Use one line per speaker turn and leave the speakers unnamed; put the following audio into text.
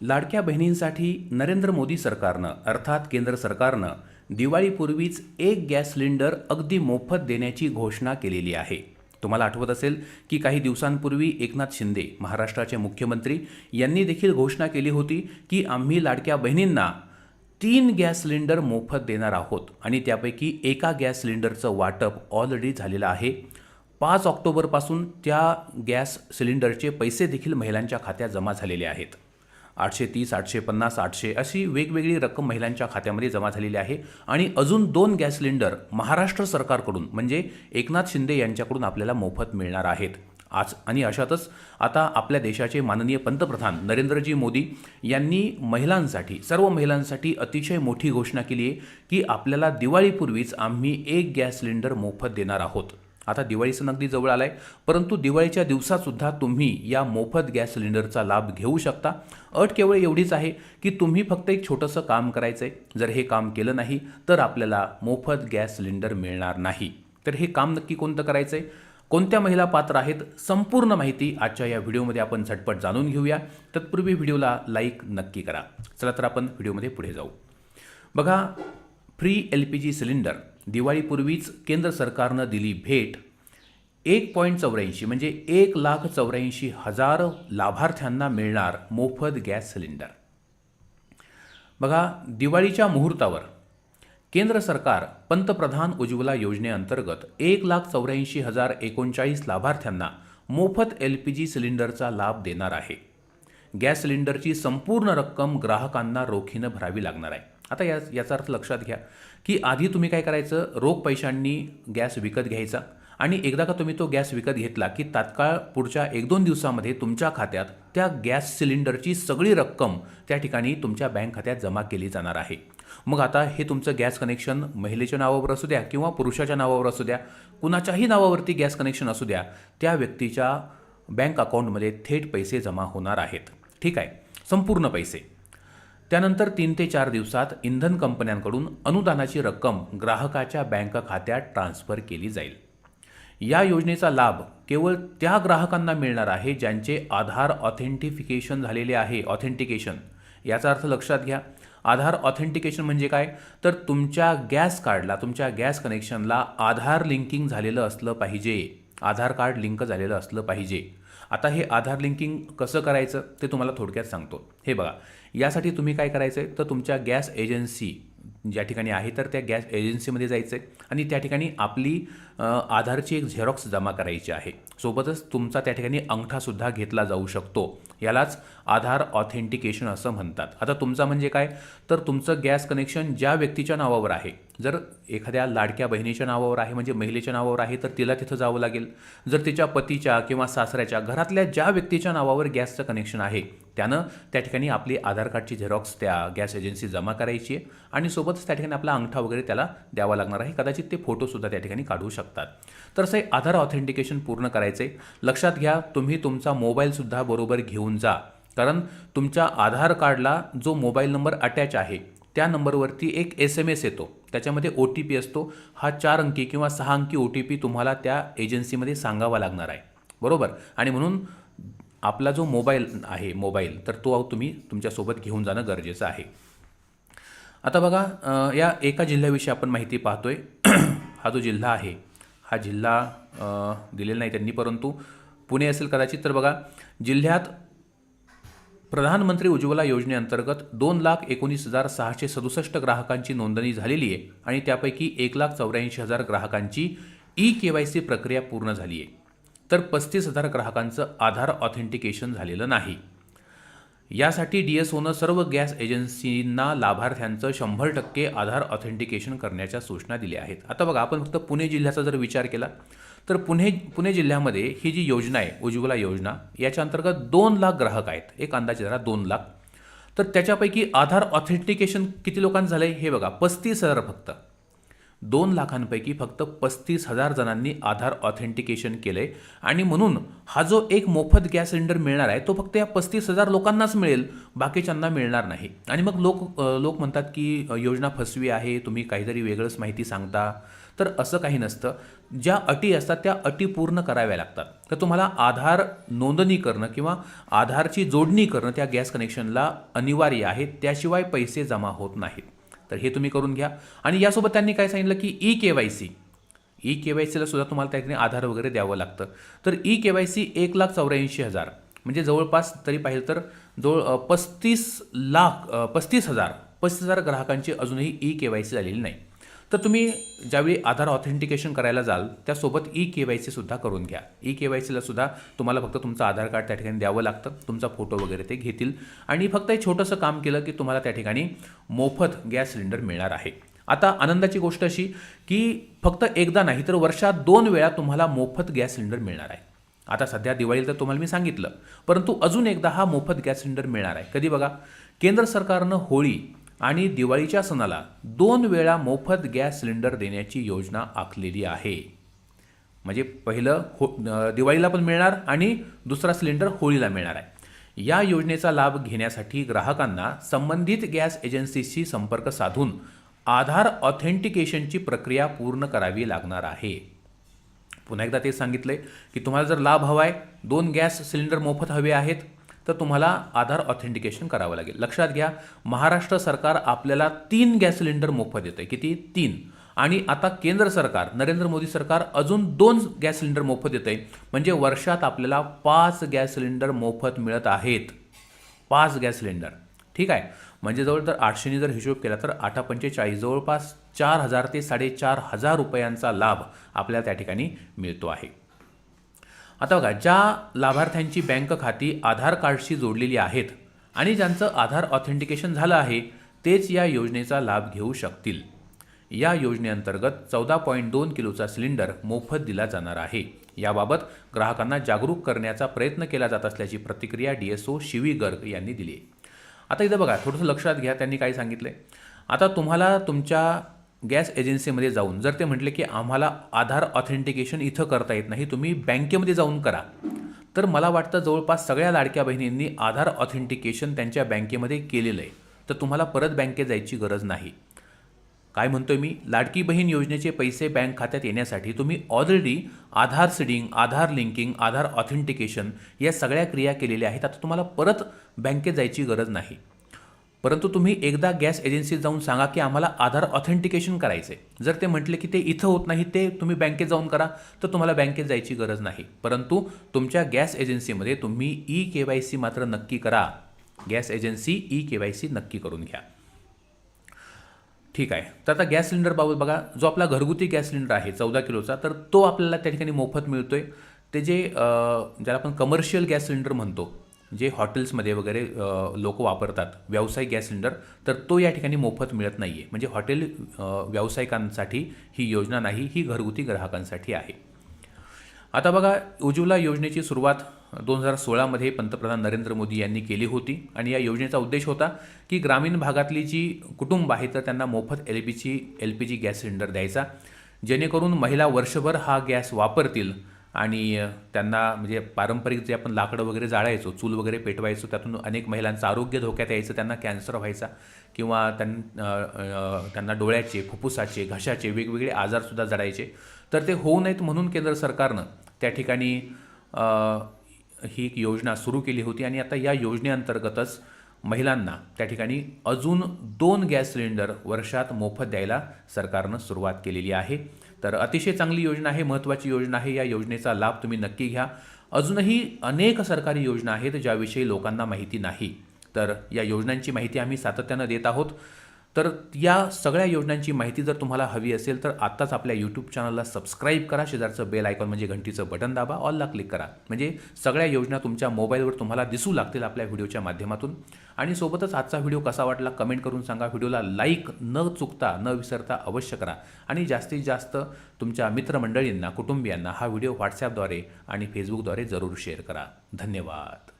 लाडक्या बहिणींसाठी नरेंद्र मोदी सरकारनं अर्थात केंद्र सरकारनं दिवाळीपूर्वीच एक गॅस सिलेंडर अगदी मोफत देण्याची घोषणा केलेली आहे. तुम्हाला आठवत असेल की काही दिवसांपूर्वी एकनाथ शिंदे महाराष्ट्राचे मुख्यमंत्री यांनी देखील घोषणा केली होती की आम्ही लाडक्या बहिणींना 3 गॅस सिलेंडर मोफत देणार आहोत आणि त्यापैकी एका गॅस सिलेंडरचं वाटप ऑलरेडी झालेलं आहे. 5 ऑक्टोबरपासून त्या गॅस सिलेंडरचे पैसे देखील महिलांच्या खात्यात जमा झालेले आहेत. 830, 850, 800 अशी वेगवेगळी रक्कम महिलांच्या खात्यामध्ये जमा झालेली आहे आणि अजून 2 गॅस सिलेंडर महाराष्ट्र सरकारकडून म्हणजे एकनाथ शिंदे यांच्याकडून आपल्याला मोफत मिळणार आहेत. आज आणि अशातच आता आपल्या देशाचे माननीय पंतप्रधान नरेंद्रजी मोदी यांनी महिलांसाठी सर्व महिलांसाठी अतिशय मोठी घोषणा केली आहे की आपल्याला दिवाळीपूर्वीच आम्ही एक गॅस सिलेंडर मोफत देणार आहोत. आता दिवाळी सण अगदी जवळ आलाय, परंतु दिवाळीच्या दिवसातसुद्धा तुम्ही या मोफत गॅस सिलेंडरचा लाभ घेऊ शकता. अट केवळ एवढीच आहे की तुम्ही फक्त एक छोटंसं काम करायचं आहे. जर हे काम केलं नाही तर आपल्याला मोफत गॅस सिलेंडर मिळणार नाही. तर हे काम नक्की कोणतं करायचं आहे, कोणत्या महिला पात्र आहेत, संपूर्ण माहिती आजच्या या व्हिडिओमध्ये आपण झटपट जाणून घेऊया. तत्पूर्वी व्हिडिओला लाईक नक्की करा. चला तर आपण व्हिडिओमध्ये पुढे जाऊ. बघा, फ्री LPG सिलेंडर दिवाळीपूर्वीच केंद्र सरकारनं दिली भेट. 1.84 म्हणजे 1,84,000 लाभार्थ्यांना मिळणार मोफत गॅस सिलेंडर. बघा, दिवाळीच्या मुहूर्तावर केंद्र सरकार पंतप्रधान उज्ज्वला योजनेअंतर्गत 1,84,039 लाभार्थ्यांना मोफत LPG सिलेंडरचा लाभ देणार आहे. गॅस सिलेंडरची संपूर्ण रक्कम ग्राहकांना रोखीनं भरावी लागणार आहे. आता याचा अर्थ लक्षात घ्या की आधी तुम्ही काय करायचं, रोख पैशांनी गॅस विकत घ्यायचा आणि एकदा का तुम्ही तो गॅस विकत घेतला की तात्काळ पुढच्या 1-2 दिवसामध्ये तुमच्या खात्यात त्या गॅस सिलेंडरची सगळी रक्कम त्या ठिकाणी तुमच्या बँक खात्यात जमा केली जाणार आहे. मग आता हे तुमचं गॅस कनेक्शन महिलेच्या नावावर असू द्या किंवा पुरुषाच्या नावावर असू द्या, कुणाच्याही नावावरती गॅस कनेक्शन असू द्या, त्या व्यक्तीच्या बँक अकाउंटमध्ये थेट पैसे जमा होणार आहेत. ठीक आहे, संपूर्ण पैसे. त्यानंतर 3 ते 4 दिवसात इंधन कंपन्यांकडून अनुदानाची रक्कम ग्राहकाच्या बँक खात्यात ट्रान्स्फर केली जाईल. या योजनेचा लाभ केवळ त्या ग्राहकांना मिळणार आहे ज्यांचे आधार ऑथेंटिफिकेशन झालेले आहे. ऑथेंटिकेशन याचा अर्थ लक्षात घ्या. आधार ऑथेंटिकेशन म्हणजे काय, तर तुमच्या गॅस कार्डला, तुमच्या गॅस कनेक्शनला आधार लिंकिंग झालेलं असलं पाहिजे. आधार कार्ड लिंक झालेलं असलं पाहिजे. आता हे आधार लिंकिंग कसं करायचं ते तुम्हाला थोडक्यात सांगतो. हे बघा, यासाठी तुम्ही काय करायचं आहे, तर तुमच्या गॅस एजन्सी ज्या ठिकाणी आहे तर त्या गॅस एजन्सीमध्ये जायचं आहे आणि त्या ठिकाणी आपली आधारची एक झेरॉक्स जमा करायची आहे. सोबतच तुमचा त्या ठिकाणी अंगठासुद्धा घेतला जाऊ शकतो. यालाच आधार ऑथेंटिकेशन असं म्हणतात. आता तुमचा म्हणजे काय, तर तुमचं गॅस कनेक्शन ज्या व्यक्तीच्या नावावर आहे, जर एखाद्या लाडक्या बहिणीच्या नावावर आहे म्हणजे महिलेच्या नावावर आहे तर तिला तिथं जावं लागेल. जर तिच्या पतीच्या किंवा सासऱ्याच्या घरातल्या ज्या व्यक्तीच्या नावावर गॅसचं कनेक्शन आहे त्यानं त्या ठिकाणी आपली आधार कार्डची झेरॉक्स त्या गॅस एजन्सी जमा करायची आहे आणि सोबतच त्या ठिकाणी आपला अंगठा वगैरे त्याला द्यावा लागणार आहे. कदाचित ते फोटोसुद्धा त्या ठिकाणी काढू शकतात. तर असं आधार ऑथेंटिकेशन पूर्ण करायचं आहे. लक्षात घ्या, तुम्ही तुमचा मोबाईलसुद्धा बरोबर घेऊन जा, कारण तुमच्या आधार कार्डला जो मोबाईल नंबर अटॅच आहे त्या नंबरवरती एक SMS येतो. त्याच्यामध्ये OTP असतो. हा 4 अंकी किंवा 6 अंकी OTP तुम्हाला त्या एजन्सीमध्ये सांगावा लागणार आहे. बरोबर, आणि म्हणून आपला जो मोबाईल तर तो तुम्ही तुमच्यासोबत घेऊन जाणं गरजेचं आहे. आता बघा, या एका जिल्ह्याविषयी आपण माहिती पाहतोय. हा जो जिल्हा आहे, हा जिल्हा दिलेला नाही त्यांनी, परंतु पुणे असेल कदाचित. तर बघा, जिल्ह्यात प्रधानमंत्री उज्ज्वला योजनेअंतर्गत 2,19,667 ग्राहकांची नोंदणी झालेली आहे आणि त्यापैकी 1,84,000 ग्राहकांची eKYC प्रक्रिया पूर्ण झाली आहे. तर 35,000 ग्राहकांचं आधार ऑथेंटिकेशन झालेलं नाही. यासाठी DSOनं सर्व गॅस एजन्सींना लाभार्थ्यांचं 100% आधार ऑथेंटिकेशन करण्याच्या सूचना दिल्या आहेत. आता बघा, आपण फक्त पुणे जिल्ह्याचा जर विचार केला तर पुणे जिल्ह्यामध्ये ही जी योजना आहे उज्ज्वला योजना, याच्या अंतर्गत 2 लाख ग्राहक आहेत. एक अंदाजे जरा 2 लाख. तर त्याच्यापैकी आधार ऑथेंटिकेशन किती लोकांचं झालं आहे हे बघा, 35,000 फक्त. 2 लाखांपैकी फक्त 35,000 जणांनी आधार ऑथेंटिकेशन केलं आहे आणि म्हणून हा जो एक मोफत गॅस सिलेंडर मिळणार आहे तो फक्त या 35,000 लोकांनाच मिळेल, बाकीच्यांना मिळणार नाही. आणि मग लोक म्हणतात की योजना फसवी आहे, तुम्ही काहीतरी वेगळंच माहिती सांगता. तर असं काही नसतं. ज्या अटी असतात त्या अटी पूर्ण कराव्या लागतात. तर तुम्हाला आधार नोंदणी करणं किंवा आधारची जोडणी करणं त्या गॅस कनेक्शनला अनिवार्य आहे, त्याशिवाय पैसे जमा होत नाहीत. तर हे तुम्ही करून घ्या. आणि यासोबत त्यांनी काय सांगितलं की ई-के-वाय-सीला सुद्धा तुम्हाला त्या ठिकाणी आधार वगैरे द्यावं लागतं. तर ई-के-वाय-सी 1,84,000 म्हणजे जवळपास तरी पाहिलं तर जवळ 35,00,000 ग्राहकांची अजूनही ई-के-वाय-सी झालेली नाही. तर तुम्ही ज्यावेळी आधार ऑथेंटिकेशन करायला जाल त्यासोबत ई-के-वाय-सी सुद्धा करून घ्या. ई-के-वाय-सीला सुद्धा तुम्हाला फक्त तुमचं आधार कार्ड त्या ठिकाणी द्यावं लागतं, तुमचा फोटो वगैरे ते घेतील आणि फक्त एक छोटंसं काम केलं की तुम्हाला त्या ठिकाणी मोफत गॅस सिलेंडर मिळणार आहे. आता आनंदाची गोष्ट अशी की फक्त एकदा नाही तर वर्षात 2 वेळा तुम्हाला मोफत गॅस सिलेंडर मिळणार आहे. आता सध्या दिवाळीला तर तुम्हाला मी सांगितलं, परंतु अजून एकदा हा मोफत गॅस सिलेंडर मिळणार आहे. कधी बघा, केंद्र सरकारनं होळी आणि दिवाळीच्या सणाला 2 वेळा मोफत गॅस सिलेंडर देण्याची योजना आखलेली आहे. म्हणजे पहिलं दिवाळीला पण मिळणार आणि दुसरा सिलेंडर होळीला मिळणार आहे. या योजनेचा लाभ घेण्यासाठी ग्राहकांना संबंधित गॅस एजन्सीशी संपर्क साधून आधार ऑथेंटिकेशनची प्रक्रिया पूर्ण करावी लागणार आहे. पुन्हा एकदा ते सांगितलंय की तुम्हाला जर लाभ हवा आहे, 2 गॅस सिलेंडर मोफत हवे आहेत, तर तुम्हाला आधार ऑथेंटिकेशन करावं लागेल. लक्षात घ्या, महाराष्ट्र सरकार आपल्याला 3 गॅस सिलेंडर मोफत देतंय. किती? 3. आणि आता केंद्र सरकार, नरेंद्र मोदी सरकार अजून 2 गॅस सिलेंडर मोफत देतंय. म्हणजे वर्षात आपल्याला 5 गॅस सिलेंडर मोफत मिळत आहेत. 5 गॅस सिलेंडर. ठीक आहे. म्हणजे जवळ तर 800 जर हिशोब केला तर 8×45 जवळपास 4,000 ते 4,500 रुपयांचा लाभ आपल्याला त्या ठिकाणी मिळतो आहे. आता बघा, ज्या लाभार्थ्यांची बँक खाती आधार कार्डशी जोडलेली आहेत आणि ज्यांचं आधार ऑथेंटिकेशन झालं आहे तेच या योजनेचा लाभ घेऊ शकतील. या योजनेअंतर्गत 14.2 किलोचा सिलेंडर मोफत दिला जाणार आहे. याबाबत ग्राहकांना जागरूक करण्याचा प्रयत्न केला जात असल्याची प्रतिक्रिया DSO शिवी गर्ग यांनी दिली आहे. आता इथं बघा, थोडंसं लक्षात घ्या त्यांनी काय सांगितलं आहे. आता तुम्हाला तुमच्या गॅस एजन्सीमध्ये जाऊन जर ते म्हटले की आम्हाला आधार ऑथेंटिकेशन इथं करता येत नाही, तुम्ही बँकेमध्ये जाऊन करा, तर मला वाटतं जवळपास सगळ्या लाडक्या बहिणींनी आधार ऑथेंटिकेशन त्यांच्या बँकेमध्ये केलेलं आहे. तर तुम्हाला परत बँकेत जायची गरज नाही. काय म्हणतोय मी, लाडकी बहीण योजनेचे पैसे बँक खात्यात येण्यासाठी तुम्ही ऑलरेडी आधार सीडिंग, आधार लिंकिंग, आधार ऑथेंटिकेशन या सगळ्या क्रिया केलेल्या आहेत. आता तुम्हाला परत बँकेत जायची गरज नाही. परंतु तुम्ही एकदा गॅस एजन्सीत जाऊन सांगा की आम्हाला आधार ऑथेंटिकेशन करायचं आहे. जर ते म्हटले की ते इथं होत नाही, ते तुम्ही बँकेत जाऊन करा, तर तुम्हाला बँकेत जायची गरज नाही. परंतु तुमच्या गॅस एजन्सीमध्ये तुम्ही ई-के-वाय-सी मात्र नक्की करा. गॅस एजन्सी ई-के-वाय-सी नक्की करून घ्या. ठीक आहे. तर आता गॅस सिलेंडरबाबत बघा, जो आपला घरगुती गॅस सिलेंडर आहे 14 किलोचा, तर तो आपल्याला त्या ठिकाणी मोफत मिळतोय. ते ज्याला आपण कमर्शियल गॅस सिलेंडर म्हणतो, जे हॉटेल्समध्ये वगैरे लोक वापरतात, व्यावसायिक गॅस सिलेंडर, तर तो या ठिकाणी मोफत मिळत नाही आहे. म्हणजे हॉटेल व्यावसायिकांसाठी ही योजना नाही, ही घरगुती ग्राहकांसाठी आहे. आता बघा, उज्ज्वला योजनेची सुरुवात 2016मध्ये पंतप्रधान नरेंद्र मोदी यांनी केली होती आणि या योजनेचा उद्देश होता की ग्रामीण भागातली जी कुटुंब आहे तर त्यांना मोफत LPG गॅस सिलेंडर द्यायचा, जेणेकरून महिला वर्षभर हा गॅस वापरतील आणि त्यांना म्हणजे पारंपरिक जे आपण लाकडं वगैरे जाळायचो, चूल वगैरे पेटवायचो, त्यातून अनेक महिलांचं आरोग्य धोक्यात यायचं, त्यांना कॅन्सर व्हायचा किंवा त्यांना डोळ्याचे, फुफ्फुसाचे, घशाचे वेगवेगळे आजारसुद्धा जडायचे. तर ते होऊ नयेत म्हणून केंद्र सरकारनं त्या ठिकाणी ही योजना सुरू केली होती आणि आता या योजनेअंतर्गतच महिलांना त्या ठिकाणी अजून 2 गॅस सिलेंडर वर्षात मोफत द्यायला सरकारनं सुरुवात केलेली आहे. तर अतिशय चांगली योजना आहे, महत्त्वाची योजना आहे. या योजनेचा लाभ तुम्ही नक्की घ्या. अजूनही अनेक सरकारी योजना आहेत ज्याविषयी लोकांना माहिती नाही, तर या योजनांची माहिती आम्ही सातत्यानं देत आहोत. तर या सगळ्या योजनांची माहिती जर तुम्हाला हवी असेल तर आत्ताच आपल्या यूट्यूब चॅनलला सबस्क्राईब करा. शेजारचं बेल आयकॉन म्हणजे घंटीचं बटन दाबा, ऑलला क्लिक करा, म्हणजे सगळ्या योजना तुमच्या मोबाईलवर तुम्हाला दिसू लागतील आपल्या व्हिडिओच्या माध्यमातून. आणि सोबतच आजचा व्हिडिओ कसा वाटला कमेंट करून सांगा. व्हिडिओला लाईक न चुकता न विसरता अवश्य करा आणि जास्तीत जास्त तुमच्या मित्रमंडळींना, कुटुंबियांना हा व्हिडिओ व्हॉट्सॲपद्वारे आणि फेसबुकद्वारे जरूर शेअर करा. धन्यवाद.